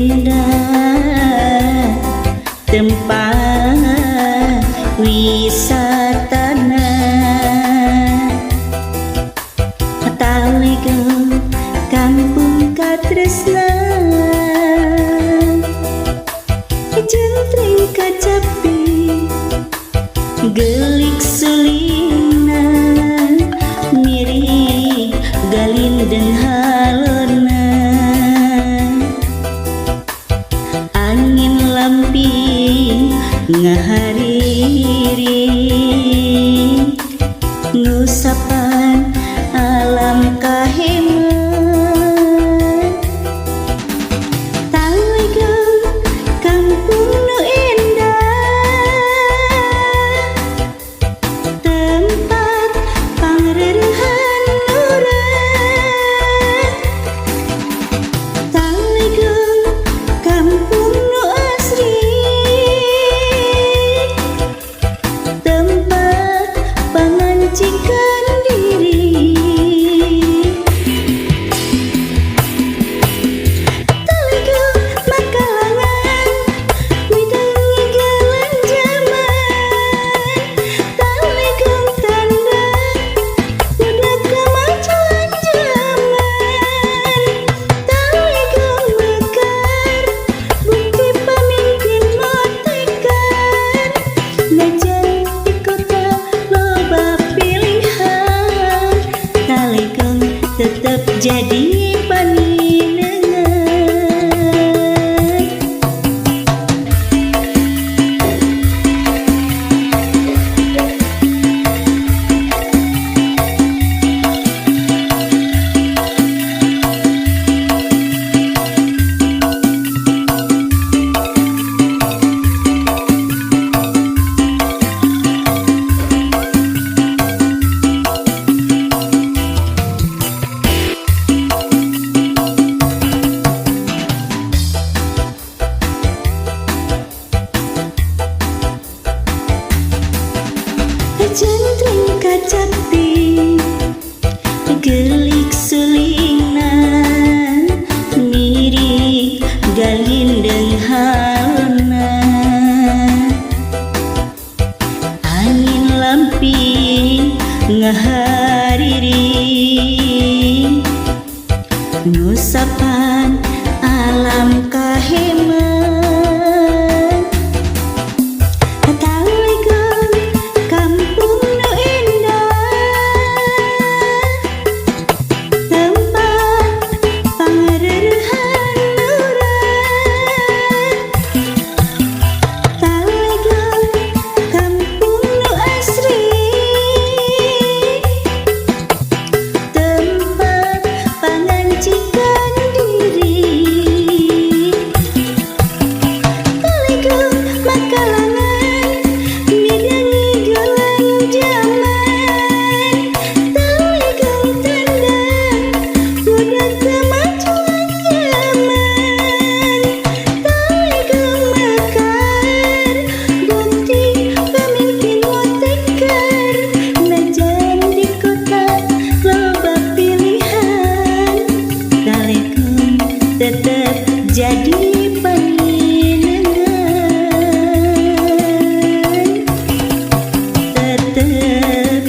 indah tempat wisatana talegong kampung katresna jentring kacapi gelik sulina mirip galindeng halona angin lamping ngahariri ngusapan alam kaheman talegong kampung nu indah tempat pangrerehan nurang talegong kampung nu asri tempat pangancikan diri talegong makalangan midangi galan jaman talegong tanda budak kemajuan zaman talegong mekar bukti pemimpin motekan najan di kota loba pilihan talegong tetap jadi paninengan. Jentring kacapi gelik sulina mirip galindeng halona angin lamping ngahariri ngusapan alam kaheman talegong kampung nu indah tempat pangrerehan nurang talegong kampung nu asri tempat pangancikan diri talegong makalangan midangi galan jaman talegong tanda budak kemajuan zaman talegong mekar bukti pemimpin motekar najan di kota loba pilihan talegong tetap jadi paninengan tetap